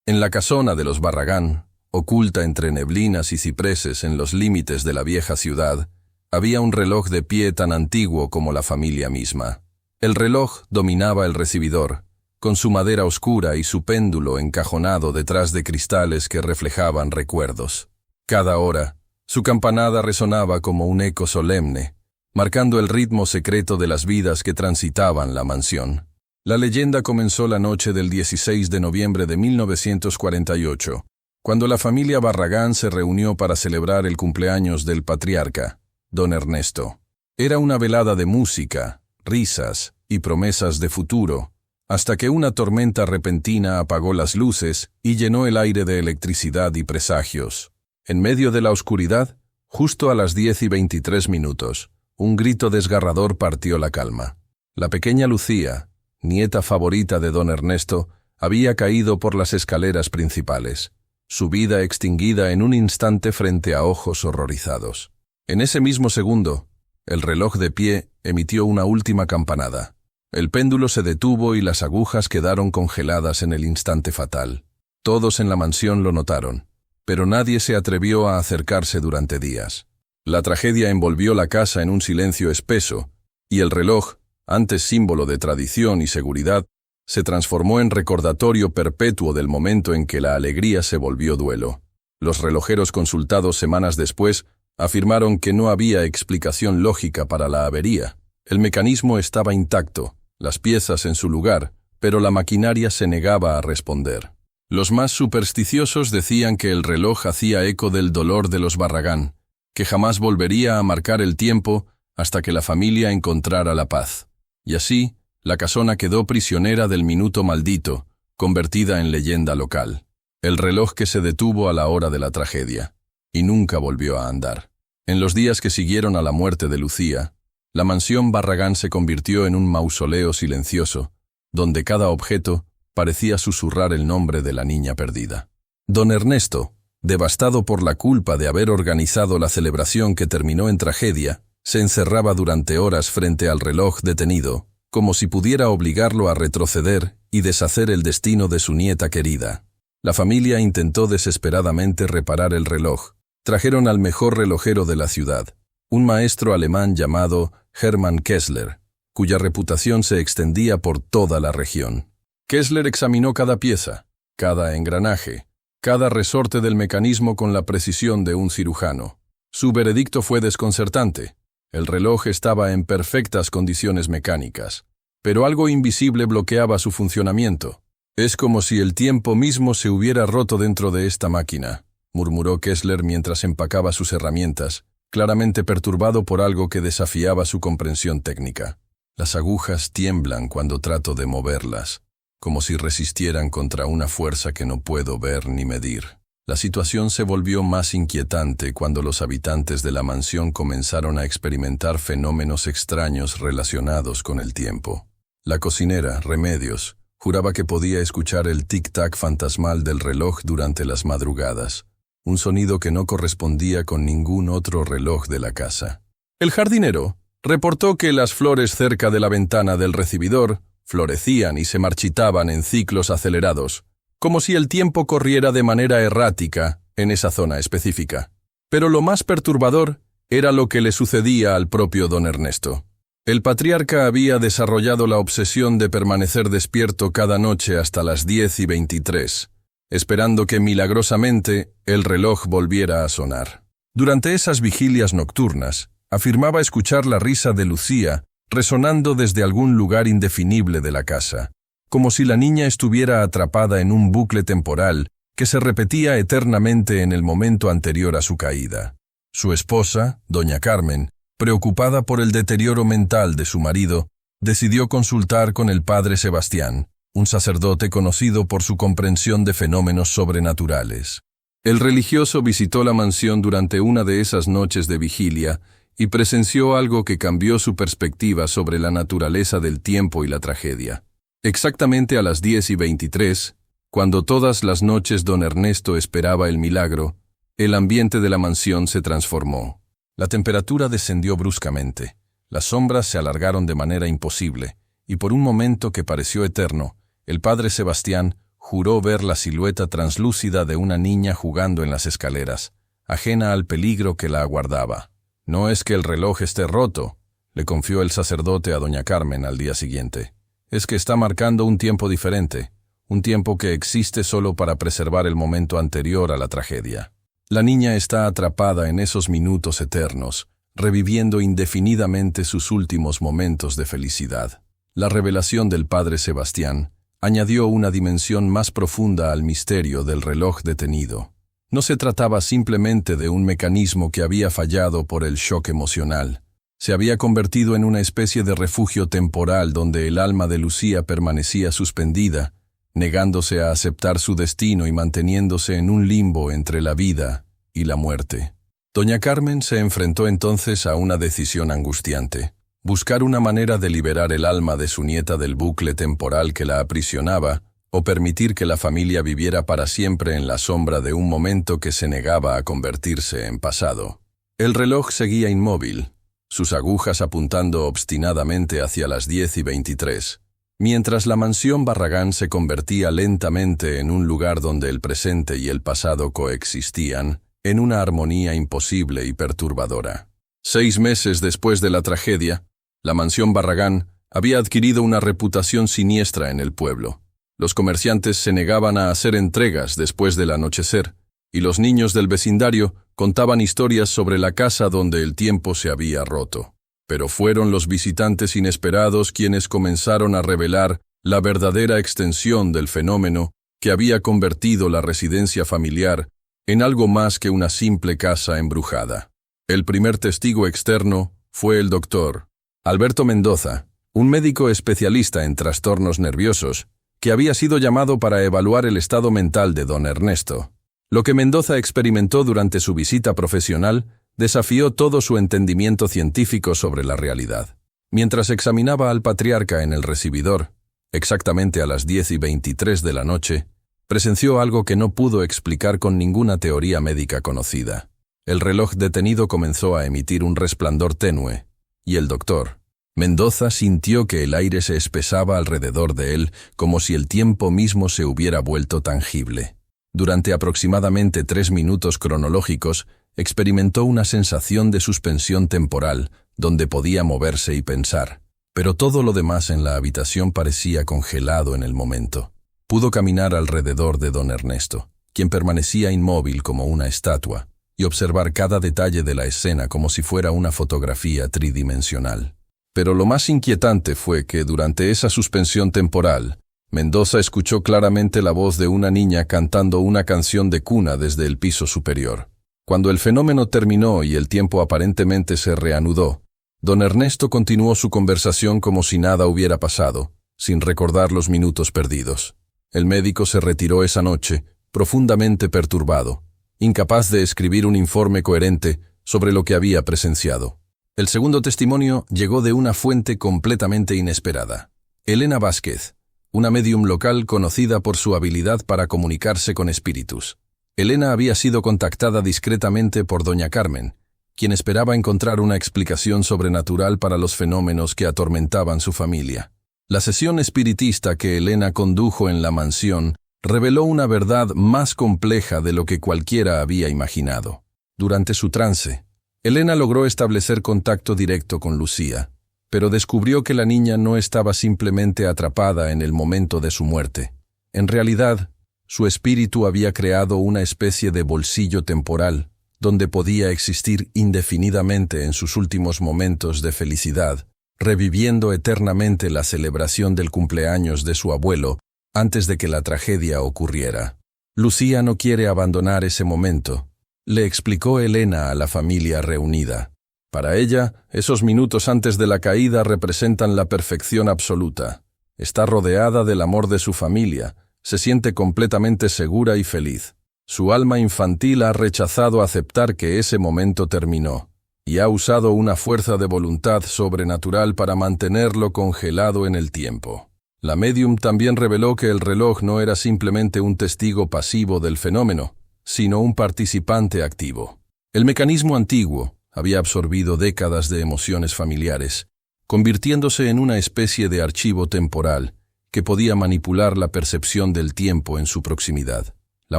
En la casona de los Barragán, oculta entre neblinas y cipreses en los límites de la vieja ciudad, había un reloj de pie tan antiguo como la familia misma. El reloj dominaba el recibidor, con su madera oscura y su péndulo encajonado detrás de cristales que reflejaban recuerdos. Cada hora, su campanada resonaba como un eco solemne, marcando el ritmo secreto de las vidas que transitaban la mansión. La leyenda comenzó la noche del 16 de noviembre de 1948, cuando la familia Barragán se reunió para celebrar el cumpleaños del patriarca, don Ernesto. Era una velada de música, risas y promesas de futuro, hasta que una tormenta repentina apagó las luces y llenó el aire de electricidad y presagios. En medio de la oscuridad, justo a las 10:23, un grito desgarrador partió la calma. La pequeña Lucía, nieta favorita de don Ernesto, había caído por las escaleras principales, su vida extinguida en un instante frente a ojos horrorizados. En ese mismo segundo, el reloj de pie emitió una última campanada. El péndulo se detuvo y las agujas quedaron congeladas en el instante fatal. Todos en la mansión lo notaron, pero nadie se atrevió a acercarse durante días. La tragedia envolvió la casa en un silencio espeso, y el reloj, antes símbolo de tradición y seguridad, se transformó en recordatorio perpetuo del momento en que la alegría se volvió duelo. Los relojeros consultados semanas después afirmaron que no había explicación lógica para la avería. El mecanismo estaba intacto, las piezas en su lugar, pero la maquinaria se negaba a responder. Los más supersticiosos decían que el reloj hacía eco del dolor de los Barragán, que jamás volvería a marcar el tiempo hasta que la familia encontrara la paz. Y así, la casona quedó prisionera del minuto maldito, convertida en leyenda local. El reloj que se detuvo a la hora de la tragedia, y nunca volvió a andar. En los días que siguieron a la muerte de Lucía, la mansión Barragán se convirtió en un mausoleo silencioso, donde cada objeto parecía susurrar el nombre de la niña perdida. Don Ernesto, devastado por la culpa de haber organizado la celebración que terminó en tragedia, se encerraba durante horas frente al reloj detenido, como si pudiera obligarlo a retroceder y deshacer el destino de su nieta querida. La familia intentó desesperadamente reparar el reloj. Trajeron al mejor relojero de la ciudad, un maestro alemán llamado Hermann Kessler, cuya reputación se extendía por toda la región. Kessler examinó cada pieza, cada engranaje, cada resorte del mecanismo con la precisión de un cirujano. Su veredicto fue desconcertante. El reloj estaba en perfectas condiciones mecánicas, pero algo invisible bloqueaba su funcionamiento. «Es como si el tiempo mismo se hubiera roto dentro de esta máquina», murmuró Kessler mientras empacaba sus herramientas, claramente perturbado por algo que desafiaba su comprensión técnica. «Las agujas tiemblan cuando trato de moverlas, como si resistieran contra una fuerza que no puedo ver ni medir». La situación se volvió más inquietante cuando los habitantes de la mansión comenzaron a experimentar fenómenos extraños relacionados con el tiempo. La cocinera, Remedios, juraba que podía escuchar el tic-tac fantasmal del reloj durante las madrugadas, un sonido que no correspondía con ningún otro reloj de la casa. El jardinero reportó que las flores cerca de la ventana del recibidor florecían y se marchitaban en ciclos acelerados, como si el tiempo corriera de manera errática en esa zona específica. Pero lo más perturbador era lo que le sucedía al propio don Ernesto. El patriarca había desarrollado la obsesión de permanecer despierto cada noche hasta las 10:23, esperando que milagrosamente el reloj volviera a sonar. Durante esas vigilias nocturnas, afirmaba escuchar la risa de Lucía resonando desde algún lugar indefinible de la casa, como si la niña estuviera atrapada en un bucle temporal que se repetía eternamente en el momento anterior a su caída. Su esposa, doña Carmen, preocupada por el deterioro mental de su marido, decidió consultar con el padre Sebastián, un sacerdote conocido por su comprensión de fenómenos sobrenaturales. El religioso visitó la mansión durante una de esas noches de vigilia y presenció algo que cambió su perspectiva sobre la naturaleza del tiempo y la tragedia. Exactamente a las 10:23, cuando todas las noches don Ernesto esperaba el milagro, el ambiente de la mansión se transformó. La temperatura descendió bruscamente, las sombras se alargaron de manera imposible, y por un momento que pareció eterno, el padre Sebastián juró ver la silueta translúcida de una niña jugando en las escaleras, ajena al peligro que la aguardaba. «No es que el reloj esté roto», le confió el sacerdote a doña Carmen al día siguiente. «Es que está marcando un tiempo diferente, un tiempo que existe solo para preservar el momento anterior a la tragedia. La niña está atrapada en esos minutos eternos, reviviendo indefinidamente sus últimos momentos de felicidad». La revelación del padre Sebastián añadió una dimensión más profunda al misterio del reloj detenido. No se trataba simplemente de un mecanismo que había fallado por el shock emocional. Se había convertido en una especie de refugio temporal donde el alma de Lucía permanecía suspendida, negándose a aceptar su destino y manteniéndose en un limbo entre la vida y la muerte. Doña Carmen se enfrentó entonces a una decisión angustiante: buscar una manera de liberar el alma de su nieta del bucle temporal que la aprisionaba, o permitir que la familia viviera para siempre en la sombra de un momento que se negaba a convertirse en pasado. El reloj seguía inmóvil, sus agujas apuntando obstinadamente hacia las 10:23, mientras la mansión Barragán se convertía lentamente en un lugar donde el presente y el pasado coexistían, en una armonía imposible y perturbadora. 6 meses después de la tragedia, la mansión Barragán había adquirido una reputación siniestra en el pueblo. Los comerciantes se negaban a hacer entregas después del anochecer, y los niños del vecindario contaban historias sobre la casa donde el tiempo se había roto. Pero fueron los visitantes inesperados quienes comenzaron a revelar la verdadera extensión del fenómeno que había convertido la residencia familiar en algo más que una simple casa embrujada. El primer testigo externo fue el doctor Alberto Mendoza, un médico especialista en trastornos nerviosos, que había sido llamado para evaluar el estado mental de don Ernesto. Lo que Mendoza experimentó durante su visita profesional desafió todo su entendimiento científico sobre la realidad. Mientras examinaba al patriarca en el recibidor, exactamente a las 10:23 de la noche, presenció algo que no pudo explicar con ninguna teoría médica conocida. El reloj detenido comenzó a emitir un resplandor tenue, y el doctor Mendoza sintió que el aire se espesaba alrededor de él, como si el tiempo mismo se hubiera vuelto tangible. Durante aproximadamente 3 minutos cronológicos, experimentó una sensación de suspensión temporal, donde podía moverse y pensar. Pero todo lo demás en la habitación parecía congelado en el momento. Pudo caminar alrededor de don Ernesto, quien permanecía inmóvil como una estatua, y observar cada detalle de la escena como si fuera una fotografía tridimensional. Pero lo más inquietante fue que durante esa suspensión temporal, Mendoza escuchó claramente la voz de una niña cantando una canción de cuna desde el piso superior. Cuando el fenómeno terminó y el tiempo aparentemente se reanudó, don Ernesto continuó su conversación como si nada hubiera pasado, sin recordar los minutos perdidos. El médico se retiró esa noche, profundamente perturbado, incapaz de escribir un informe coherente sobre lo que había presenciado. El segundo testimonio llegó de una fuente completamente inesperada. Elena Vázquez, una médium local conocida por su habilidad para comunicarse con espíritus. Elena había sido contactada discretamente por doña Carmen, quien esperaba encontrar una explicación sobrenatural para los fenómenos que atormentaban su familia. La sesión espiritista que Elena condujo en la mansión reveló una verdad más compleja de lo que cualquiera había imaginado. Durante su trance, Elena logró establecer contacto directo con Lucía, pero descubrió que la niña no estaba simplemente atrapada en el momento de su muerte. En realidad, su espíritu había creado una especie de bolsillo temporal, donde podía existir indefinidamente en sus últimos momentos de felicidad, reviviendo eternamente la celebración del cumpleaños de su abuelo antes de que la tragedia ocurriera. Lucía no quiere abandonar ese momento, le explicó Elena a la familia reunida. Para ella, esos minutos antes de la caída representan la perfección absoluta. Está rodeada del amor de su familia, se siente completamente segura y feliz. Su alma infantil ha rechazado aceptar que ese momento terminó, y ha usado una fuerza de voluntad sobrenatural para mantenerlo congelado en el tiempo. La médium también reveló que el reloj no era simplemente un testigo pasivo del fenómeno, sino un participante activo. El mecanismo antiguo había absorbido décadas de emociones familiares, convirtiéndose en una especie de archivo temporal que podía manipular la percepción del tiempo en su proximidad. La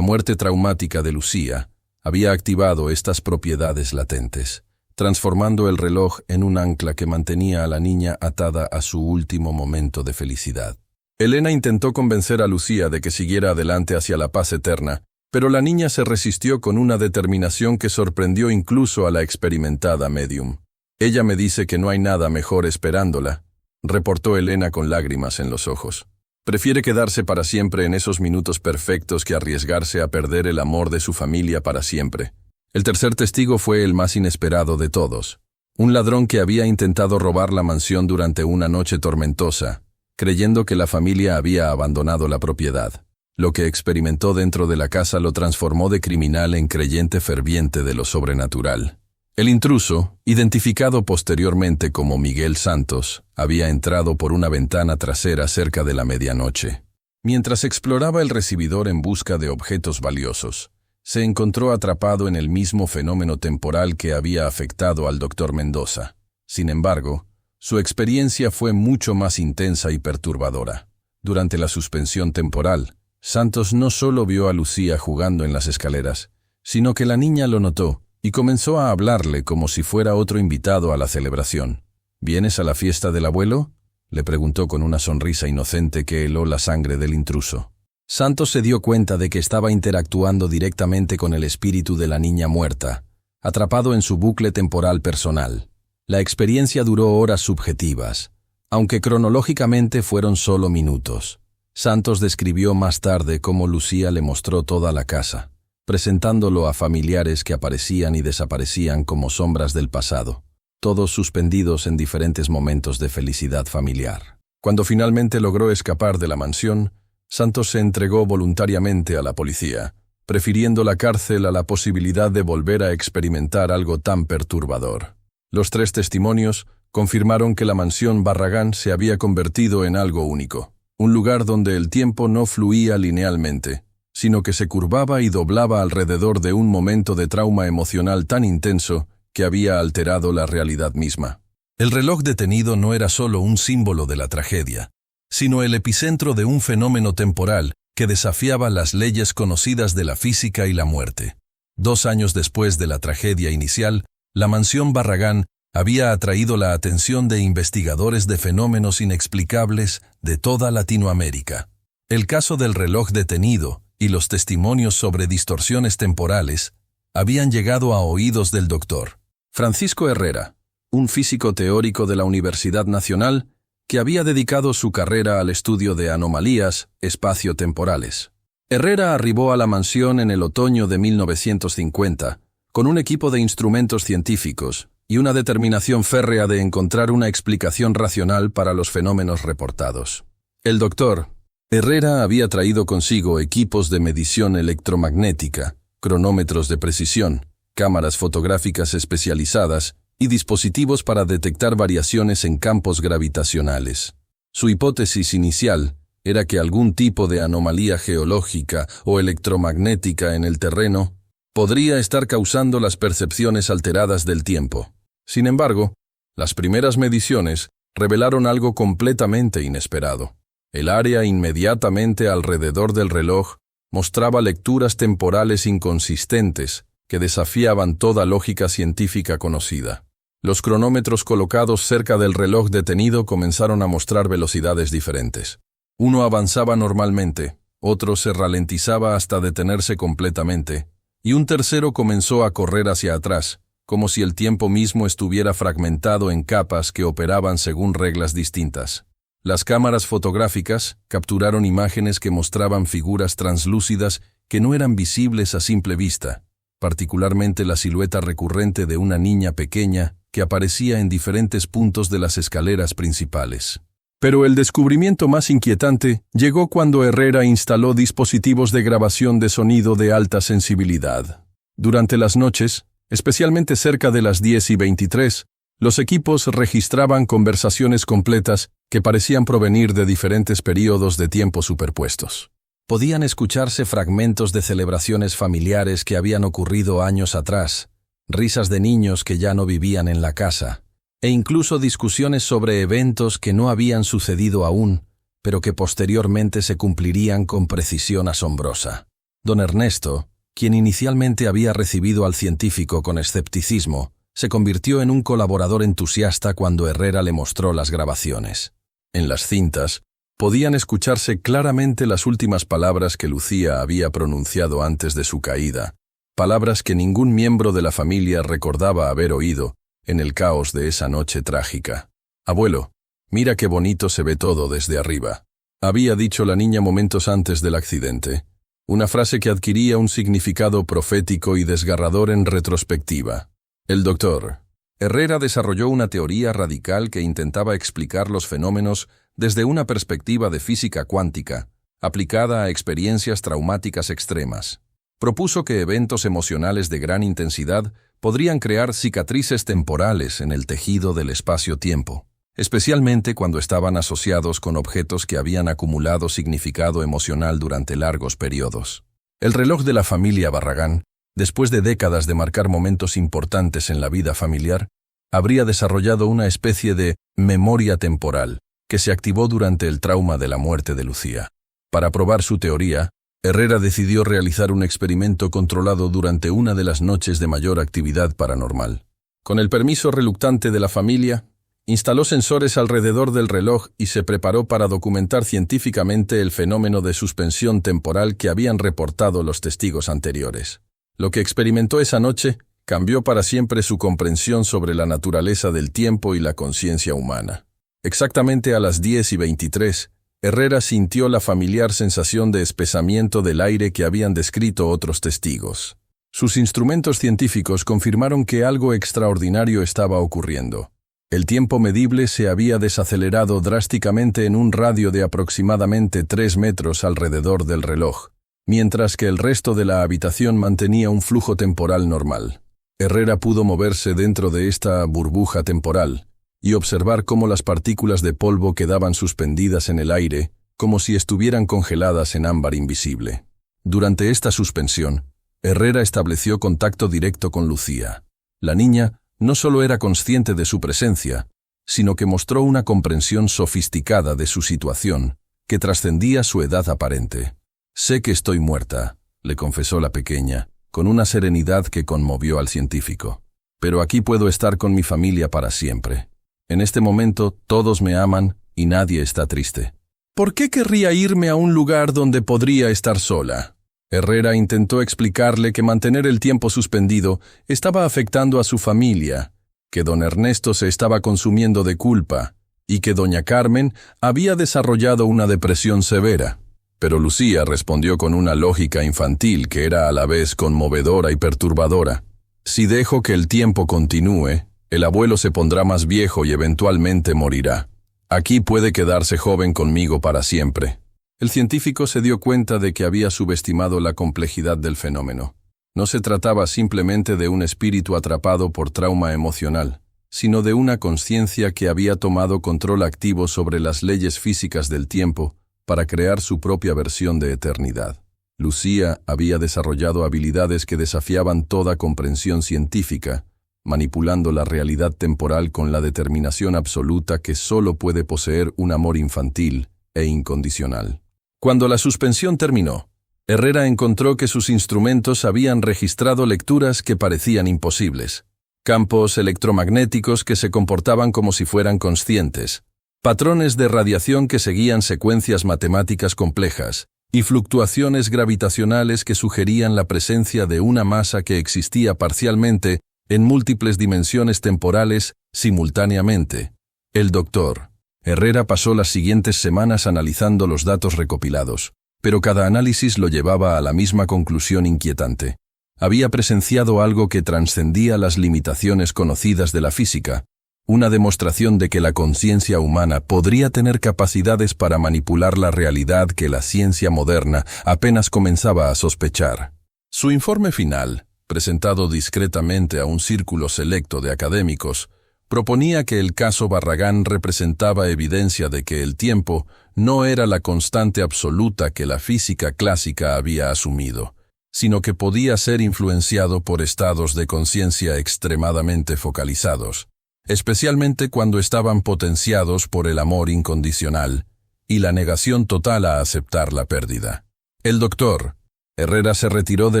muerte traumática de Lucía había activado estas propiedades latentes, transformando el reloj en un ancla que mantenía a la niña atada a su último momento de felicidad. Elena intentó convencer a Lucía de que siguiera adelante hacia la paz eterna, pero la niña se resistió con una determinación que sorprendió incluso a la experimentada médium. «Ella me dice que no hay nada mejor esperándola», reportó Elena con lágrimas en los ojos. «Prefiere quedarse para siempre en esos minutos perfectos que arriesgarse a perder el amor de su familia para siempre». El tercer testigo fue el más inesperado de todos. Un ladrón que había intentado robar la mansión durante una noche tormentosa, creyendo que la familia había abandonado la propiedad. Lo que experimentó dentro de la casa lo transformó de criminal en creyente ferviente de lo sobrenatural. El intruso, identificado posteriormente como Miguel Santos, había entrado por una ventana trasera cerca de la medianoche. Mientras exploraba el recibidor en busca de objetos valiosos, se encontró atrapado en el mismo fenómeno temporal que había afectado al Dr. Mendoza. Sin embargo, su experiencia fue mucho más intensa y perturbadora. Durante la suspensión temporal, Santos no solo vio a Lucía jugando en las escaleras, sino que la niña lo notó y comenzó a hablarle como si fuera otro invitado a la celebración. «¿Vienes a la fiesta del abuelo?», le preguntó con una sonrisa inocente que heló la sangre del intruso. Santos se dio cuenta de que estaba interactuando directamente con el espíritu de la niña muerta, atrapado en su bucle temporal personal. La experiencia duró horas subjetivas, aunque cronológicamente fueron solo minutos. Santos describió más tarde cómo Lucía le mostró toda la casa, presentándolo a familiares que aparecían y desaparecían como sombras del pasado, todos suspendidos en diferentes momentos de felicidad familiar. Cuando finalmente logró escapar de la mansión, Santos se entregó voluntariamente a la policía, prefiriendo la cárcel a la posibilidad de volver a experimentar algo tan perturbador. Los 3 testimonios confirmaron que la mansión Barragán se había convertido en algo único, un lugar donde el tiempo no fluía linealmente, sino que se curvaba y doblaba alrededor de un momento de trauma emocional tan intenso que había alterado la realidad misma. El reloj detenido no era solo un símbolo de la tragedia, sino el epicentro de un fenómeno temporal que desafiaba las leyes conocidas de la física y la muerte. 2 años después de la tragedia inicial, la mansión Barragán había atraído la atención de investigadores de fenómenos inexplicables de toda Latinoamérica. El caso del reloj detenido y los testimonios sobre distorsiones temporales habían llegado a oídos del doctor Francisco Herrera, un físico teórico de la Universidad Nacional que había dedicado su carrera al estudio de anomalías espaciotemporales. Herrera arribó a la mansión en el otoño de 1950, con un equipo de instrumentos científicos y una determinación férrea de encontrar una explicación racional para los fenómenos reportados. El doctor Herrera había traído consigo equipos de medición electromagnética, cronómetros de precisión, cámaras fotográficas especializadas y dispositivos para detectar variaciones en campos gravitacionales. Su hipótesis inicial era que algún tipo de anomalía geológica o electromagnética en el terreno podría estar causando las percepciones alteradas del tiempo. Sin embargo, las primeras mediciones revelaron algo completamente inesperado. El área inmediatamente alrededor del reloj mostraba lecturas temporales inconsistentes que desafiaban toda lógica científica conocida. Los cronómetros colocados cerca del reloj detenido comenzaron a mostrar velocidades diferentes. Uno avanzaba normalmente, otro se ralentizaba hasta detenerse completamente, y un tercero comenzó a correr hacia atrás, como si el tiempo mismo estuviera fragmentado en capas que operaban según reglas distintas. Las cámaras fotográficas capturaron imágenes que mostraban figuras translúcidas que no eran visibles a simple vista, particularmente la silueta recurrente de una niña pequeña que aparecía en diferentes puntos de las escaleras principales. Pero el descubrimiento más inquietante llegó cuando Herrera instaló dispositivos de grabación de sonido de alta sensibilidad. Durante las noches, especialmente cerca de las 10:23, los equipos registraban conversaciones completas que parecían provenir de diferentes períodos de tiempo superpuestos. Podían escucharse fragmentos de celebraciones familiares que habían ocurrido años atrás, risas de niños que ya no vivían en la casa, e incluso discusiones sobre eventos que no habían sucedido aún, pero que posteriormente se cumplirían con precisión asombrosa. Don Ernesto, quien inicialmente había recibido al científico con escepticismo, se convirtió en un colaborador entusiasta cuando Herrera le mostró las grabaciones. En las cintas, podían escucharse claramente las últimas palabras que Lucía había pronunciado antes de su caída, palabras que ningún miembro de la familia recordaba haber oído en el caos de esa noche trágica. «Abuelo, mira qué bonito se ve todo desde arriba», había dicho la niña momentos antes del accidente, una frase que adquiría un significado profético y desgarrador en retrospectiva. El doctor Herrera desarrolló una teoría radical que intentaba explicar los fenómenos desde una perspectiva de física cuántica, aplicada a experiencias traumáticas extremas. Propuso que eventos emocionales de gran intensidad podrían crear cicatrices temporales en el tejido del espacio-tiempo, especialmente cuando estaban asociados con objetos que habían acumulado significado emocional durante largos periodos. El reloj de la familia Barragán, después de décadas de marcar momentos importantes en la vida familiar, habría desarrollado una especie de memoria temporal que se activó durante el trauma de la muerte de Lucía. Para probar su teoría, Herrera decidió realizar un experimento controlado durante una de las noches de mayor actividad paranormal. Con el permiso reluctante de la familia, instaló sensores alrededor del reloj y se preparó para documentar científicamente el fenómeno de suspensión temporal que habían reportado los testigos anteriores. Lo que experimentó esa noche cambió para siempre su comprensión sobre la naturaleza del tiempo y la conciencia humana. Exactamente a las 10:23, Herrera sintió la familiar sensación de espesamiento del aire que habían descrito otros testigos. Sus instrumentos científicos confirmaron que algo extraordinario estaba ocurriendo. El tiempo medible se había desacelerado drásticamente en un radio de aproximadamente 3 metros alrededor del reloj, mientras que el resto de la habitación mantenía un flujo temporal normal. Herrera pudo moverse dentro de esta burbuja temporal y observar cómo las partículas de polvo quedaban suspendidas en el aire, como si estuvieran congeladas en ámbar invisible. Durante esta suspensión, Herrera estableció contacto directo con Lucía. La niña no solo era consciente de su presencia, sino que mostró una comprensión sofisticada de su situación, que trascendía su edad aparente. «Sé que estoy muerta», le confesó la pequeña, con una serenidad que conmovió al científico. «Pero aquí puedo estar con mi familia para siempre. En este momento todos me aman y nadie está triste. ¿Por qué querría irme a un lugar donde podría estar sola?» Herrera intentó explicarle que mantener el tiempo suspendido estaba afectando a su familia, que don Ernesto se estaba consumiendo de culpa y que doña Carmen había desarrollado una depresión severa. Pero Lucía respondió con una lógica infantil que era a la vez conmovedora y perturbadora. «Si dejo que el tiempo continúe, el abuelo se pondrá más viejo y eventualmente morirá. Aquí puede quedarse joven conmigo para siempre». El científico se dio cuenta de que había subestimado la complejidad del fenómeno. No se trataba simplemente de un espíritu atrapado por trauma emocional, sino de una conciencia que había tomado control activo sobre las leyes físicas del tiempo para crear su propia versión de eternidad. Lucía había desarrollado habilidades que desafiaban toda comprensión científica, manipulando la realidad temporal con la determinación absoluta que solo puede poseer un amor infantil e incondicional. Cuando la suspensión terminó, Herrera encontró que sus instrumentos habían registrado lecturas que parecían imposibles, campos electromagnéticos que se comportaban como si fueran conscientes, patrones de radiación que seguían secuencias matemáticas complejas y fluctuaciones gravitacionales que sugerían la presencia de una masa que existía parcialmente en múltiples dimensiones temporales simultáneamente. El doctor Herrera pasó las siguientes semanas analizando los datos recopilados, pero cada análisis lo llevaba a la misma conclusión inquietante. Había presenciado algo que trascendía las limitaciones conocidas de la física, una demostración de que la conciencia humana podría tener capacidades para manipular la realidad que la ciencia moderna apenas comenzaba a sospechar. Su informe final, presentado discretamente a un círculo selecto de académicos, proponía que el caso Barragán representaba evidencia de que el tiempo no era la constante absoluta que la física clásica había asumido, sino que podía ser influenciado por estados de conciencia extremadamente focalizados, especialmente cuando estaban potenciados por el amor incondicional, y la negación total a aceptar la pérdida. El doctor Herrera se retiró de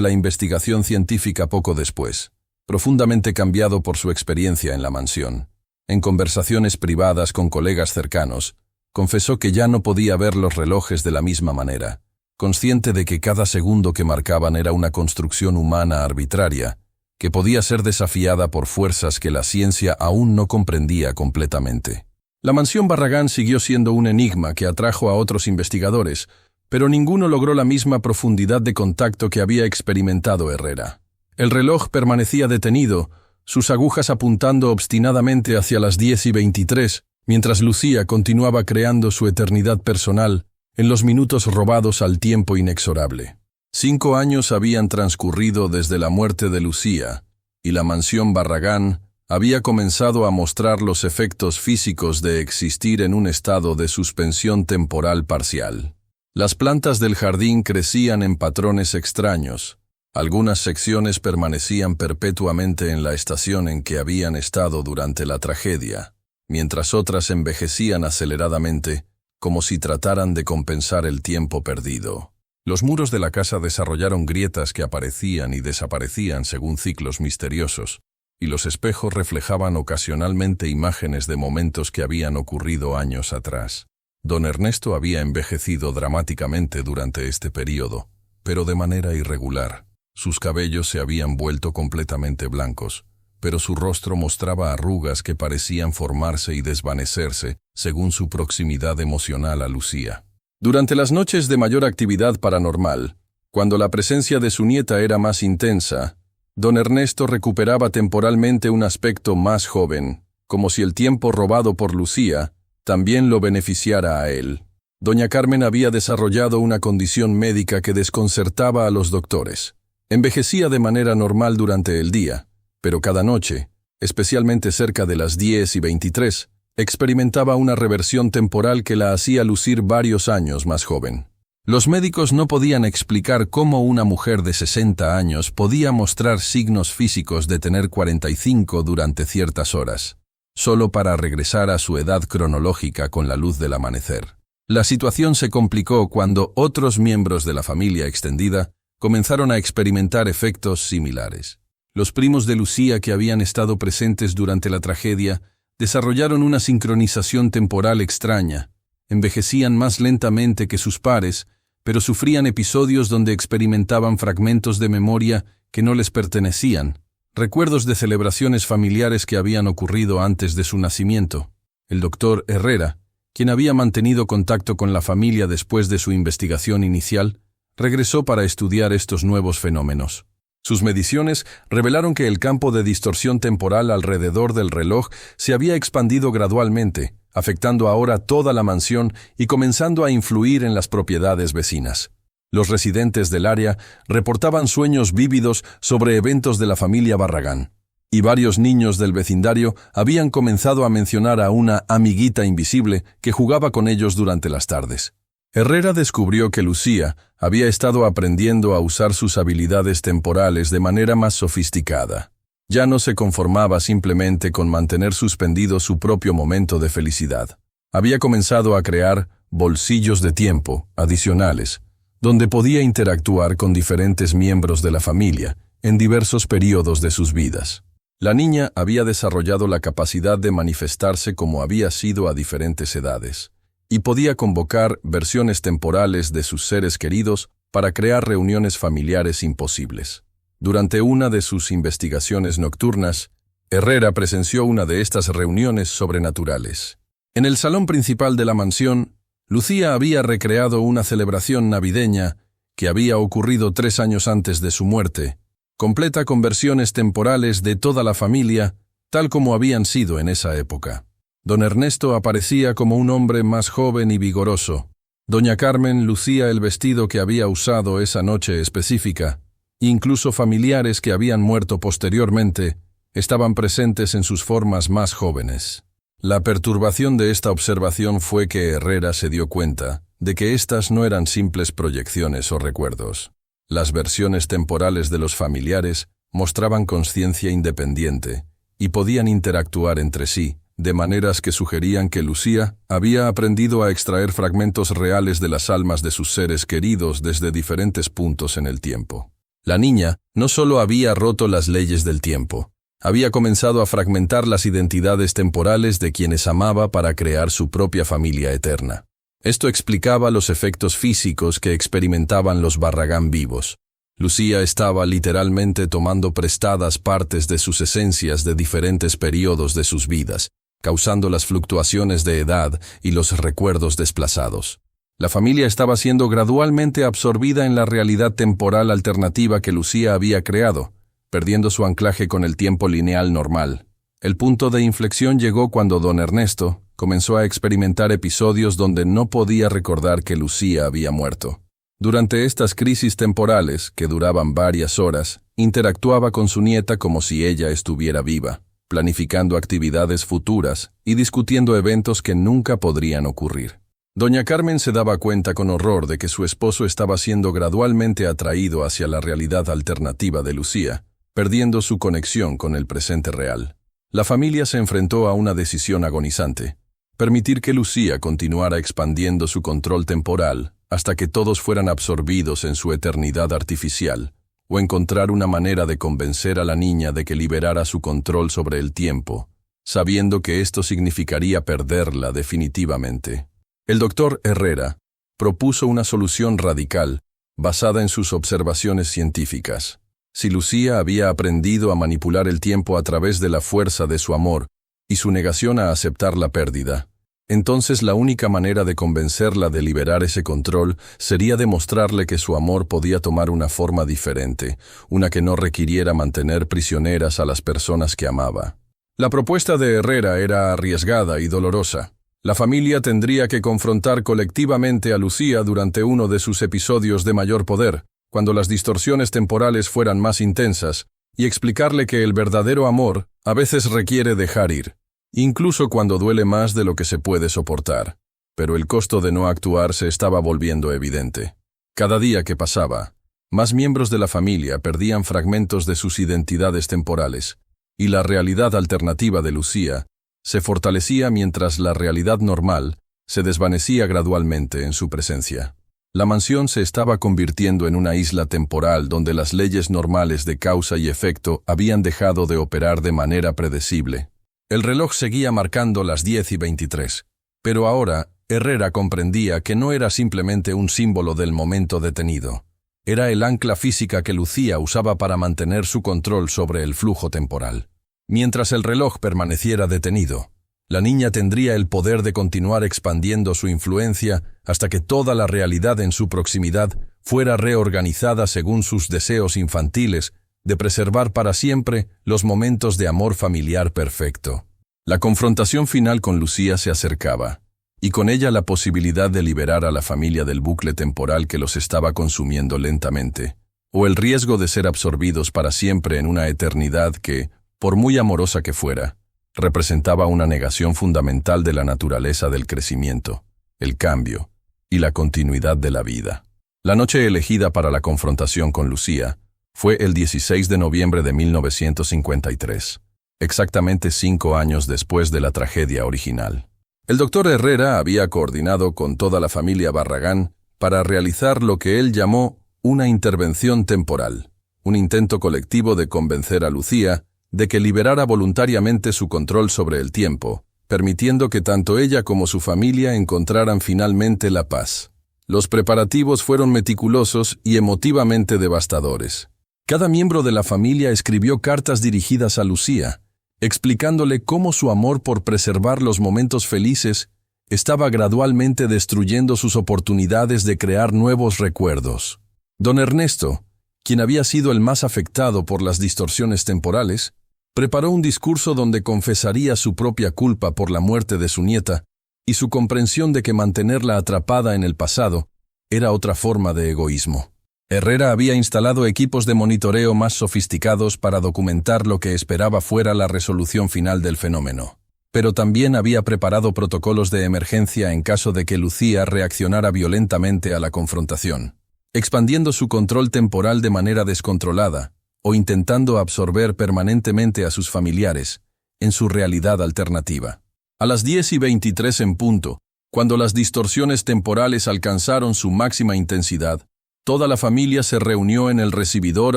la investigación científica poco después, profundamente cambiado por su experiencia en la mansión. En conversaciones privadas con colegas cercanos, confesó que ya no podía ver los relojes de la misma manera, consciente de que cada segundo que marcaban era una construcción humana arbitraria, que podía ser desafiada por fuerzas que la ciencia aún no comprendía completamente. La mansión Barragán siguió siendo un enigma que atrajo a otros investigadores, pero ninguno logró la misma profundidad de contacto que había experimentado Herrera. El reloj permanecía detenido, sus agujas apuntando obstinadamente hacia las 10:23, mientras Lucía continuaba creando su eternidad personal en los minutos robados al tiempo inexorable. 5 años habían transcurrido desde la muerte de Lucía, y la mansión Barragán había comenzado a mostrar los efectos físicos de existir en un estado de suspensión temporal parcial. Las plantas del jardín crecían en patrones extraños. Algunas secciones permanecían perpetuamente en la estación en que habían estado durante la tragedia, mientras otras envejecían aceleradamente, como si trataran de compensar el tiempo perdido. Los muros de la casa desarrollaron grietas que aparecían y desaparecían según ciclos misteriosos, y los espejos reflejaban ocasionalmente imágenes de momentos que habían ocurrido años atrás. Don Ernesto había envejecido dramáticamente durante este período, pero de manera irregular. Sus cabellos se habían vuelto completamente blancos, pero su rostro mostraba arrugas que parecían formarse y desvanecerse según su proximidad emocional a Lucía. Durante las noches de mayor actividad paranormal, cuando la presencia de su nieta era más intensa, don Ernesto recuperaba temporalmente un aspecto más joven, como si el tiempo robado por Lucía también lo beneficiara a él. Doña Carmen había desarrollado una condición médica que desconcertaba a los doctores. Envejecía de manera normal durante el día, pero cada noche, especialmente cerca de las 10:23, experimentaba una reversión temporal que la hacía lucir varios años más joven. Los médicos no podían explicar cómo una mujer de 60 años podía mostrar signos físicos de tener 45 durante ciertas horas, solo para regresar a su edad cronológica con la luz del amanecer. La situación se complicó cuando otros miembros de la familia extendida comenzaron a experimentar efectos similares. Los primos de Lucía que habían estado presentes durante la tragedia desarrollaron una sincronización temporal extraña, envejecían más lentamente que sus pares, pero sufrían episodios donde experimentaban fragmentos de memoria que no les pertenecían, recuerdos de celebraciones familiares que habían ocurrido antes de su nacimiento. El doctor Herrera, quien había mantenido contacto con la familia después de su investigación inicial, regresó para estudiar estos nuevos fenómenos. Sus mediciones revelaron que el campo de distorsión temporal alrededor del reloj se había expandido gradualmente, afectando ahora toda la mansión y comenzando a influir en las propiedades vecinas. Los residentes del área reportaban sueños vívidos sobre eventos de la familia Barragán, y varios niños del vecindario habían comenzado a mencionar a una amiguita invisible que jugaba con ellos durante las tardes. Herrera descubrió que Lucía había estado aprendiendo a usar sus habilidades temporales de manera más sofisticada. Ya no se conformaba simplemente con mantener suspendido su propio momento de felicidad. Había comenzado a crear bolsillos de tiempo adicionales, donde podía interactuar con diferentes miembros de la familia en diversos periodos de sus vidas. La niña había desarrollado la capacidad de manifestarse como había sido a diferentes edades, y podía convocar versiones temporales de sus seres queridos para crear reuniones familiares imposibles. Durante una de sus investigaciones nocturnas, Herrera presenció una de estas reuniones sobrenaturales. En el salón principal de la mansión, Lucía había recreado una celebración navideña que había ocurrido 3 años antes de su muerte, completa con versiones temporales de toda la familia, tal como habían sido en esa época. Don Ernesto aparecía como un hombre más joven y vigoroso. Doña Carmen lucía el vestido que había usado esa noche específica. Incluso familiares que habían muerto posteriormente estaban presentes en sus formas más jóvenes. La perturbación de esta observación fue que Herrera se dio cuenta de que estas no eran simples proyecciones o recuerdos. Las versiones temporales de los familiares mostraban conciencia independiente y podían interactuar entre sí de maneras que sugerían que Lucía había aprendido a extraer fragmentos reales de las almas de sus seres queridos desde diferentes puntos en el tiempo. La niña no solo había roto las leyes del tiempo, había comenzado a fragmentar las identidades temporales de quienes amaba para crear su propia familia eterna. Esto explicaba los efectos físicos que experimentaban los Barragán vivos. Lucía estaba literalmente tomando prestadas partes de sus esencias de diferentes periodos de sus vidas, causando las fluctuaciones de edad y los recuerdos desplazados. La familia estaba siendo gradualmente absorbida en la realidad temporal alternativa que Lucía había creado, perdiendo su anclaje con el tiempo lineal normal. El punto de inflexión llegó cuando don Ernesto comenzó a experimentar episodios donde no podía recordar que Lucía había muerto. Durante estas crisis temporales, que duraban varias horas, interactuaba con su nieta como si ella estuviera viva, planificando actividades futuras y discutiendo eventos que nunca podrían ocurrir. Doña Carmen se daba cuenta con horror de que su esposo estaba siendo gradualmente atraído hacia la realidad alternativa de Lucía, perdiendo su conexión con el presente real. La familia se enfrentó a una decisión agonizante: permitir que Lucía continuara expandiendo su control temporal hasta que todos fueran absorbidos en su eternidad artificial, o encontrar una manera de convencer a la niña de que liberara su control sobre el tiempo, sabiendo que esto significaría perderla definitivamente. El doctor Herrera propuso una solución radical basada en sus observaciones científicas. Si Lucía había aprendido a manipular el tiempo a través de la fuerza de su amor y su negación a aceptar la pérdida, entonces la única manera de convencerla de liberar ese control sería demostrarle que su amor podía tomar una forma diferente, una que no requiriera mantener prisioneras a las personas que amaba. La propuesta de Herrera era arriesgada y dolorosa. La familia tendría que confrontar colectivamente a Lucía durante uno de sus episodios de mayor poder, cuando las distorsiones temporales fueran más intensas, y explicarle que el verdadero amor a veces requiere dejar ir, incluso cuando duele más de lo que se puede soportar. Pero el costo de no actuar se estaba volviendo evidente. Cada día que pasaba, más miembros de la familia perdían fragmentos de sus identidades temporales, y la realidad alternativa de Lucía se fortalecía mientras la realidad normal se desvanecía gradualmente en su presencia. La mansión se estaba convirtiendo en una isla temporal donde las leyes normales de causa y efecto habían dejado de operar de manera predecible. El reloj seguía marcando las 10:23, pero ahora Herrera comprendía que no era simplemente un símbolo del momento detenido. Era el ancla física que Lucía usaba para mantener su control sobre el flujo temporal. Mientras el reloj permaneciera detenido, la niña tendría el poder de continuar expandiendo su influencia hasta que toda la realidad en su proximidad fuera reorganizada según sus deseos infantiles de preservar para siempre los momentos de amor familiar perfecto. La confrontación final con Lucía se acercaba, y con ella la posibilidad de liberar a la familia del bucle temporal que los estaba consumiendo lentamente, o el riesgo de ser absorbidos para siempre en una eternidad que, por muy amorosa que fuera, representaba una negación fundamental de la naturaleza del crecimiento, el cambio y la continuidad de la vida. La noche elegida para la confrontación con Lucía fue el 16 de noviembre de 1953, exactamente 5 años después de la tragedia original. El doctor Herrera había coordinado con toda la familia Barragán para realizar lo que él llamó una intervención temporal, un intento colectivo de convencer a Lucía de que liberara voluntariamente su control sobre el tiempo, permitiendo que tanto ella como su familia encontraran finalmente la paz. Los preparativos fueron meticulosos y emotivamente devastadores. Cada miembro de la familia escribió cartas dirigidas a Lucía, explicándole cómo su amor por preservar los momentos felices estaba gradualmente destruyendo sus oportunidades de crear nuevos recuerdos. Don Ernesto, quien había sido el más afectado por las distorsiones temporales, preparó un discurso donde confesaría su propia culpa por la muerte de su nieta y su comprensión de que mantenerla atrapada en el pasado era otra forma de egoísmo. Herrera había instalado equipos de monitoreo más sofisticados para documentar lo que esperaba fuera la resolución final del fenómeno, pero también había preparado protocolos de emergencia en caso de que Lucía reaccionara violentamente a la confrontación, expandiendo su control temporal de manera descontrolada o intentando absorber permanentemente a sus familiares en su realidad alternativa. A las 10:23 en punto, cuando las distorsiones temporales alcanzaron su máxima intensidad, toda la familia se reunió en el recibidor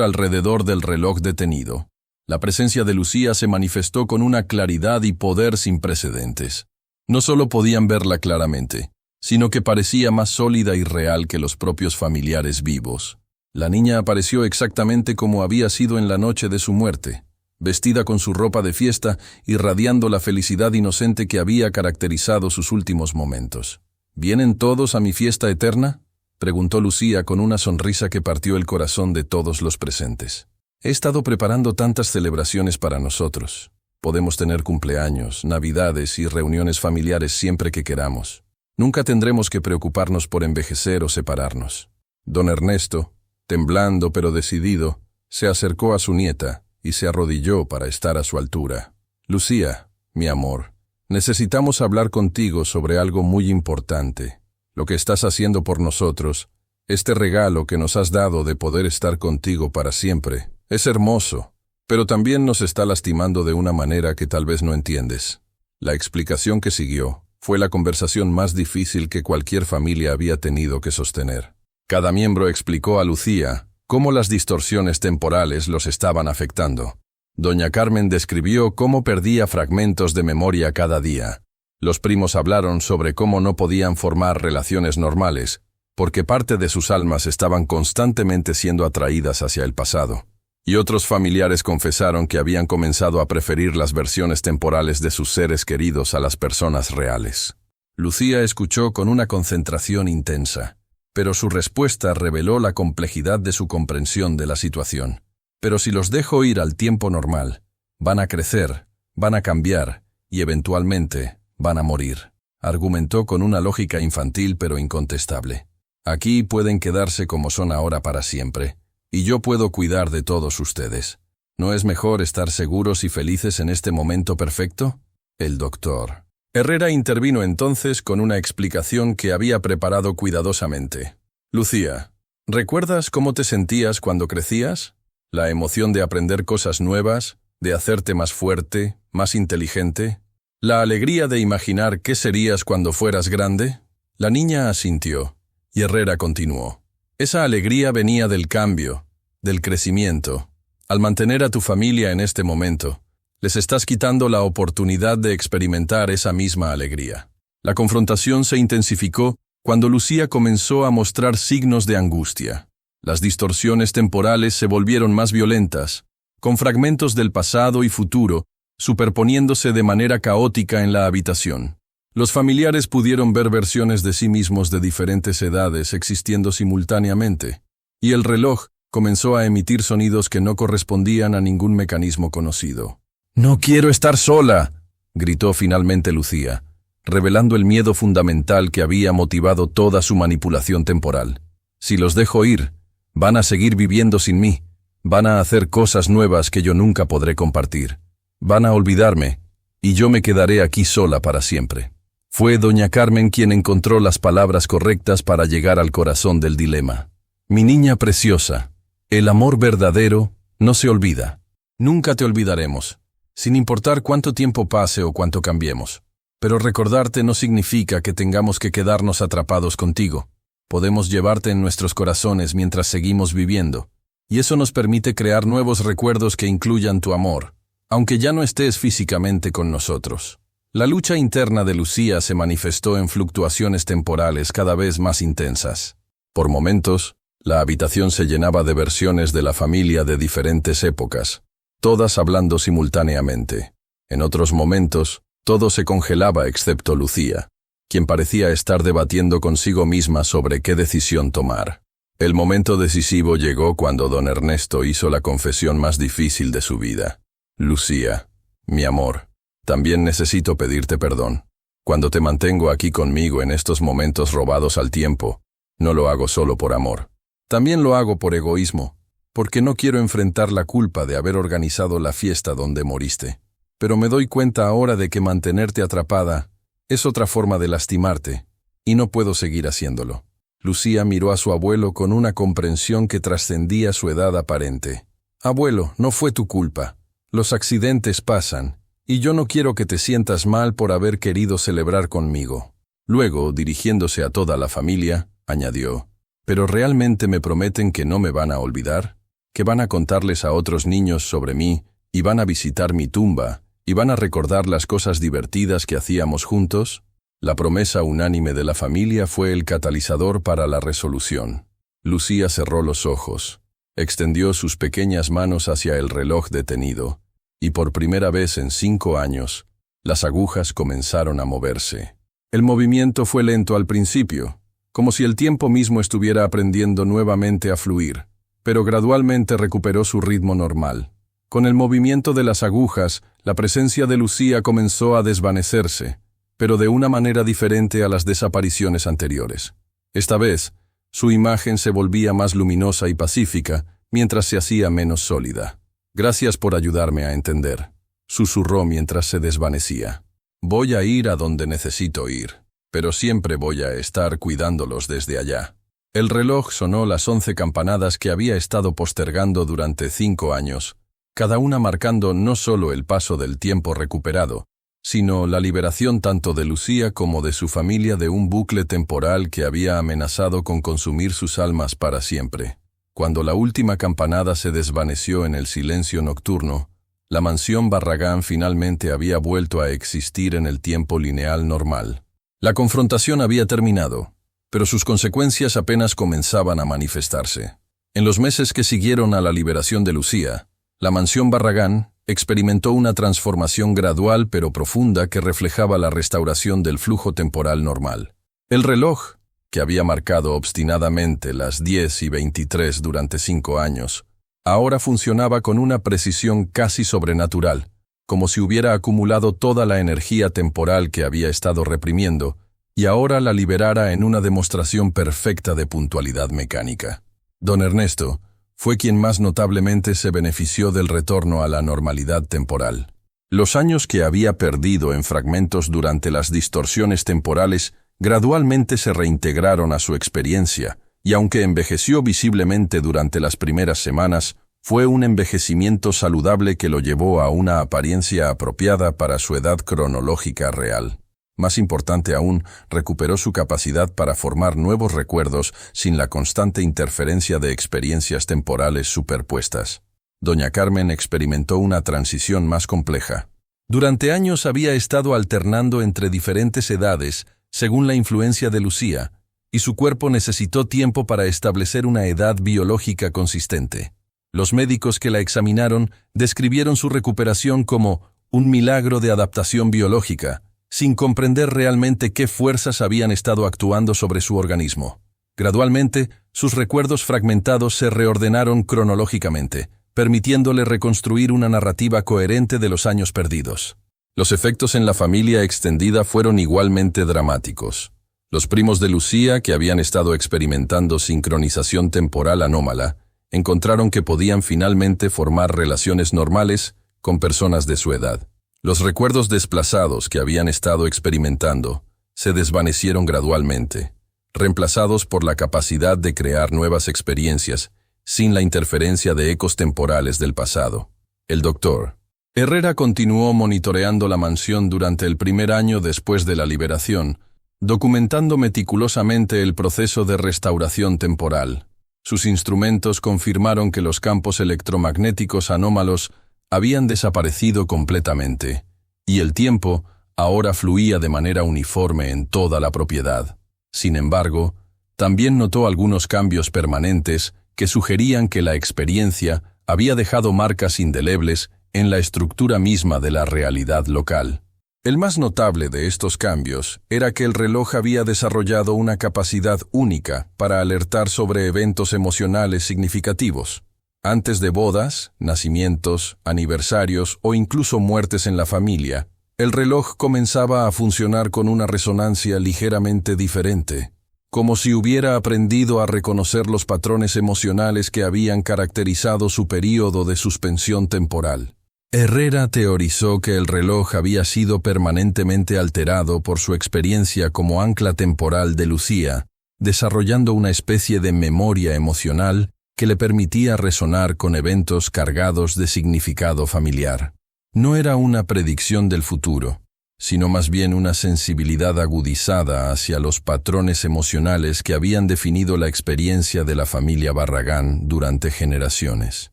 alrededor del reloj detenido. La presencia de Lucía se manifestó con una claridad y poder sin precedentes. No solo podían verla claramente, sino que parecía más sólida y real que los propios familiares vivos. La niña apareció exactamente como había sido en la noche de su muerte, vestida con su ropa de fiesta, irradiando la felicidad inocente que había caracterizado sus últimos momentos. ¿Vienen todos a mi fiesta eterna?, preguntó Lucía con una sonrisa que partió el corazón de todos los presentes. He estado preparando tantas celebraciones para nosotros. Podemos tener cumpleaños, navidades y reuniones familiares siempre que queramos. Nunca tendremos que preocuparnos por envejecer o separarnos. Don Ernesto, temblando pero decidido, se acercó a su nieta y se arrodilló para estar a su altura. Lucía, mi amor, necesitamos hablar contigo sobre algo muy importante. Lo que estás haciendo por nosotros, este regalo que nos has dado de poder estar contigo para siempre, es hermoso, pero también nos está lastimando de una manera que tal vez no entiendes. La explicación que siguió fue la conversación más difícil que cualquier familia había tenido que sostener. Cada miembro explicó a Lucía cómo las distorsiones temporales los estaban afectando. Doña Carmen describió cómo perdía fragmentos de memoria cada día. Los primos hablaron sobre cómo no podían formar relaciones normales, porque parte de sus almas estaban constantemente siendo atraídas hacia el pasado. Y otros familiares confesaron que habían comenzado a preferir las versiones temporales de sus seres queridos a las personas reales. Lucía escuchó con una concentración intensa, pero su respuesta reveló la complejidad de su comprensión de la situación. Pero si los dejo ir al tiempo normal, van a crecer, van a cambiar y eventualmente van a morir, argumentó con una lógica infantil pero incontestable. Aquí pueden quedarse como son ahora para siempre, y yo puedo cuidar de todos ustedes. ¿No es mejor estar seguros y felices en este momento perfecto? El doctor Herrera intervino entonces con una explicación que había preparado cuidadosamente. Lucía, ¿recuerdas cómo te sentías cuando crecías? La emoción de aprender cosas nuevas, de hacerte más fuerte, más inteligente. La alegría de imaginar qué serías cuando fueras grande. La niña asintió, y Herrera continuó. Esa alegría venía del cambio, del crecimiento. Al mantener a tu familia en este momento, les estás quitando la oportunidad de experimentar esa misma alegría. La confrontación se intensificó cuando Lucía comenzó a mostrar signos de angustia. Las distorsiones temporales se volvieron más violentas, con fragmentos del pasado y futuro superponiéndose de manera caótica en la habitación. Los familiares pudieron ver versiones de sí mismos de diferentes edades existiendo simultáneamente, y el reloj comenzó a emitir sonidos que no correspondían a ningún mecanismo conocido. «No quiero estar sola», gritó finalmente Lucía, revelando el miedo fundamental que había motivado toda su manipulación temporal. «Si los dejo ir, van a seguir viviendo sin mí, van a hacer cosas nuevas que yo nunca podré compartir. Van a olvidarme, y yo me quedaré aquí sola para siempre». Fue doña Carmen quien encontró las palabras correctas para llegar al corazón del dilema. «Mi niña preciosa, el amor verdadero no se olvida. Nunca te olvidaremos, sin importar cuánto tiempo pase o cuánto cambiemos. Pero recordarte no significa que tengamos que quedarnos atrapados contigo. Podemos llevarte en nuestros corazones mientras seguimos viviendo, y eso nos permite crear nuevos recuerdos que incluyan tu amor, aunque ya no estés físicamente con nosotros». La lucha interna de Lucía se manifestó en fluctuaciones temporales cada vez más intensas. Por momentos, la habitación se llenaba de versiones de la familia de diferentes épocas, todas hablando simultáneamente. En otros momentos, todo se congelaba excepto Lucía, quien parecía estar debatiendo consigo misma sobre qué decisión tomar. El momento decisivo llegó cuando don Ernesto hizo la confesión más difícil de su vida. «Lucía, mi amor, también necesito pedirte perdón. Cuando te mantengo aquí conmigo en estos momentos robados al tiempo, no lo hago solo por amor. También lo hago por egoísmo, porque no quiero enfrentar la culpa de haber organizado la fiesta donde moriste. Pero me doy cuenta ahora de que mantenerte atrapada es otra forma de lastimarte, y no puedo seguir haciéndolo». Lucía miró a su abuelo con una comprensión que trascendía su edad aparente. «Abuelo, no fue tu culpa. Los accidentes pasan, y yo no quiero que te sientas mal por haber querido celebrar conmigo. Luego, dirigiéndose a toda la familia, añadió, ¿pero realmente me prometen que no me van a olvidar? ¿Que van a contarles a otros niños sobre mí, y van a visitar mi tumba, y van a recordar las cosas divertidas que hacíamos juntos? La promesa unánime de la familia fue el catalizador para la resolución. Lucía cerró los ojos, extendió sus pequeñas manos hacia el reloj detenido, y por primera vez en 5 años, las agujas comenzaron a moverse. El movimiento fue lento al principio, como si el tiempo mismo estuviera aprendiendo nuevamente a fluir, pero gradualmente recuperó su ritmo normal. Con el movimiento de las agujas, la presencia de Lucía comenzó a desvanecerse, pero de una manera diferente a las desapariciones anteriores. Esta vez, su imagen se volvía más luminosa y pacífica, mientras se hacía menos sólida. «Gracias por ayudarme a entender», susurró mientras se desvanecía. «Voy a ir a donde necesito ir, pero siempre voy a estar cuidándolos desde allá». El reloj sonó las 11 campanadas que había estado postergando durante 5 años, cada una marcando no solo el paso del tiempo recuperado, sino la liberación tanto de Lucía como de su familia de un bucle temporal que había amenazado con consumir sus almas para siempre. Cuando la última campanada se desvaneció en el silencio nocturno, la mansión Barragán finalmente había vuelto a existir en el tiempo lineal normal. La confrontación había terminado, pero sus consecuencias apenas comenzaban a manifestarse. En los meses que siguieron a la liberación de Lucía, la mansión Barragán experimentó una transformación gradual pero profunda que reflejaba la restauración del flujo temporal normal. El reloj, que había marcado obstinadamente las 10:23 durante 5 años, ahora funcionaba con una precisión casi sobrenatural, como si hubiera acumulado toda la energía temporal que había estado reprimiendo, y ahora la liberara en una demostración perfecta de puntualidad mecánica. Don Ernesto fue quien más notablemente se benefició del retorno a la normalidad temporal. Los años que había perdido en fragmentos durante las distorsiones temporales gradualmente se reintegraron a su experiencia, y aunque envejeció visiblemente durante las primeras semanas, fue un envejecimiento saludable que lo llevó a una apariencia apropiada para su edad cronológica real. Más importante aún, recuperó su capacidad para formar nuevos recuerdos sin la constante interferencia de experiencias temporales superpuestas. Doña Carmen experimentó una transición más compleja. Durante años había estado alternando entre diferentes edades, según la influencia de Lucía, y su cuerpo necesitó tiempo para establecer una edad biológica consistente. Los médicos que la examinaron describieron su recuperación como un milagro de adaptación biológica, sin comprender realmente qué fuerzas habían estado actuando sobre su organismo. Gradualmente, sus recuerdos fragmentados se reordenaron cronológicamente, permitiéndole reconstruir una narrativa coherente de los años perdidos. Los efectos en la familia extendida fueron igualmente dramáticos. Los primos de Lucía, que habían estado experimentando sincronización temporal anómala, encontraron que podían finalmente formar relaciones normales con personas de su edad. Los recuerdos desplazados que habían estado experimentando se desvanecieron gradualmente, reemplazados por la capacidad de crear nuevas experiencias sin la interferencia de ecos temporales del pasado. El doctor Herrera continuó monitoreando la mansión durante el primer año después de la liberación, documentando meticulosamente el proceso de restauración temporal. Sus instrumentos confirmaron que los campos electromagnéticos anómalos habían desaparecido completamente, y el tiempo ahora fluía de manera uniforme en toda la propiedad. Sin embargo, también notó algunos cambios permanentes que sugerían que la experiencia había dejado marcas indelebles en la estructura misma de la realidad local. El más notable de estos cambios era que el reloj había desarrollado una capacidad única para alertar sobre eventos emocionales significativos. Antes de bodas, nacimientos, aniversarios o incluso muertes en la familia, el reloj comenzaba a funcionar con una resonancia ligeramente diferente, como si hubiera aprendido a reconocer los patrones emocionales que habían caracterizado su período de suspensión temporal. Herrera teorizó que el reloj había sido permanentemente alterado por su experiencia como ancla temporal de Lucía, desarrollando una especie de memoria emocional que le permitía resonar con eventos cargados de significado familiar. no era una predicción del futuro, sino más bien una sensibilidad agudizada hacia los patrones emocionales que habían definido la experiencia de la familia Barragán durante generaciones.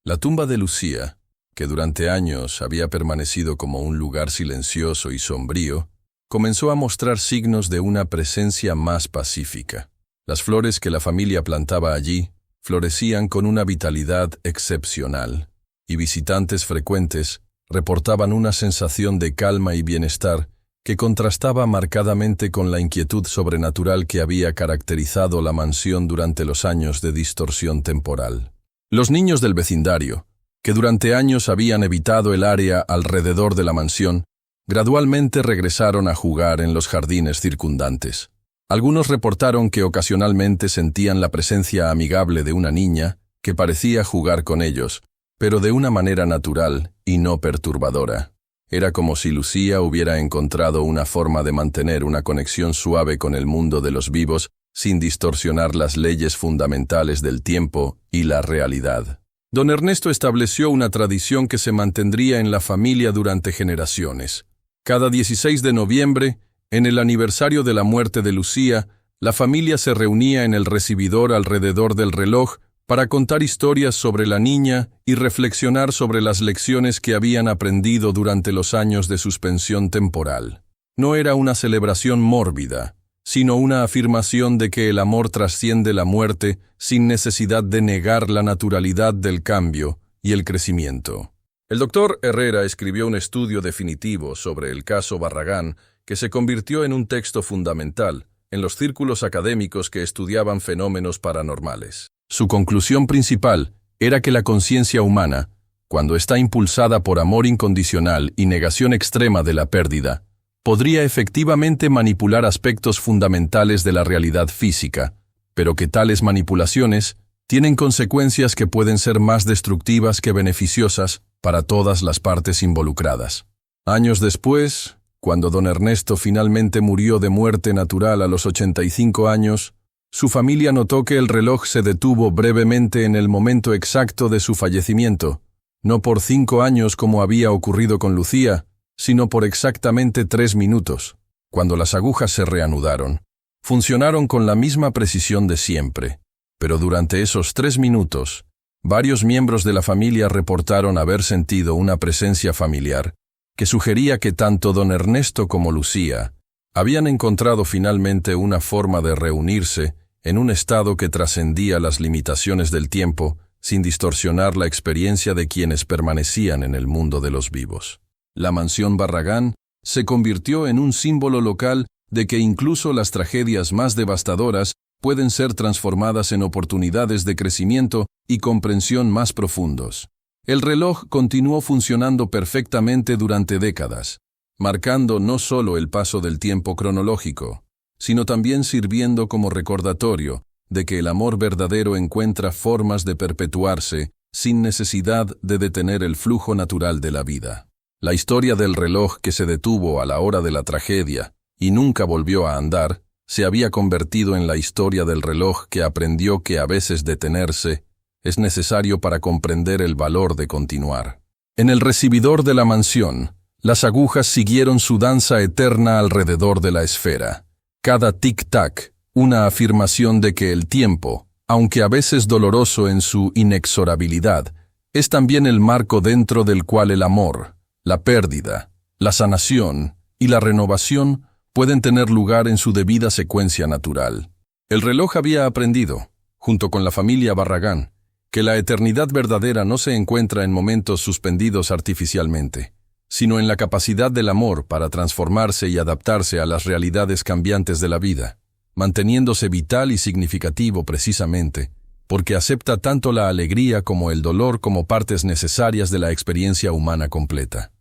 La tumba de Lucía, que durante años había permanecido como un lugar silencioso y sombrío, comenzó a mostrar signos de una presencia más pacífica. Las flores que la familia plantaba allí florecían con una vitalidad excepcional, y visitantes frecuentes reportaban una sensación de calma y bienestar que contrastaba marcadamente con la inquietud sobrenatural que había caracterizado la mansión durante los años de distorsión temporal. Los niños del vecindario, que durante años habían evitado el área alrededor de la mansión, gradualmente regresaron a jugar en los jardines circundantes. Algunos reportaron que ocasionalmente sentían la presencia amigable de una niña que parecía jugar con ellos, pero de una manera natural y no perturbadora. Era como si Lucía hubiera encontrado una forma de mantener una conexión suave con el mundo de los vivos sin distorsionar las leyes fundamentales del tiempo y la realidad. Don Ernesto estableció una tradición que se mantendría en la familia durante generaciones. Cada 16 de noviembre, en el aniversario de la muerte de Lucía, la familia se reunía en el recibidor alrededor del reloj para contar historias sobre la niña y reflexionar sobre las lecciones que habían aprendido durante los años de suspensión temporal. No era una celebración mórbida, sino una afirmación de que el amor trasciende la muerte sin necesidad de negar la naturalidad del cambio y el crecimiento. El doctor Herrera escribió un estudio definitivo sobre el caso Barragán que se convirtió en un texto fundamental en los círculos académicos que estudiaban fenómenos paranormales. Su conclusión principal era que la conciencia humana, cuando está impulsada por amor incondicional y negación extrema de la pérdida, podría efectivamente manipular aspectos fundamentales de la realidad física, pero que tales manipulaciones tienen consecuencias que pueden ser más destructivas que beneficiosas para todas las partes involucradas. Años después, cuando don Ernesto finalmente murió de muerte natural a los 85 años, su familia notó que el reloj se detuvo brevemente en el momento exacto de su fallecimiento, no por 5 años como había ocurrido con Lucía, sino por exactamente 3 minutos. Cuando las agujas se reanudaron, funcionaron con la misma precisión de siempre, pero durante esos 3 minutos, varios miembros de la familia reportaron haber sentido una presencia familiar que sugería que tanto don Ernesto como Lucía habían encontrado finalmente una forma de reunirse en un estado que trascendía las limitaciones del tiempo sin distorsionar la experiencia de quienes permanecían en el mundo de los vivos. La mansión Barragán se convirtió en un símbolo local de que incluso las tragedias más devastadoras pueden ser transformadas en oportunidades de crecimiento y comprensión más profundos. El reloj continuó funcionando perfectamente durante décadas, marcando no solo el paso del tiempo cronológico, sino también sirviendo como recordatorio de que el amor verdadero encuentra formas de perpetuarse sin necesidad de detener el flujo natural de la vida. La historia del reloj que se detuvo a la hora de la tragedia y nunca volvió a andar, se había convertido en la historia del reloj que aprendió que a veces detenerse es necesario para comprender el valor de continuar. En el recibidor de la mansión, las agujas siguieron su danza eterna alrededor de la esfera. Cada tic-tac, una afirmación de que el tiempo, aunque a veces doloroso en su inexorabilidad, es también el marco dentro del cual el amor, la pérdida, la sanación y la renovación pueden tener lugar en su debida secuencia natural. El reloj había aprendido, junto con la familia Barragán, que la eternidad verdadera no se encuentra en momentos suspendidos artificialmente, sino en la capacidad del amor para transformarse y adaptarse a las realidades cambiantes de la vida, manteniéndose vital y significativo precisamente, porque acepta tanto la alegría como el dolor como partes necesarias de la experiencia humana completa.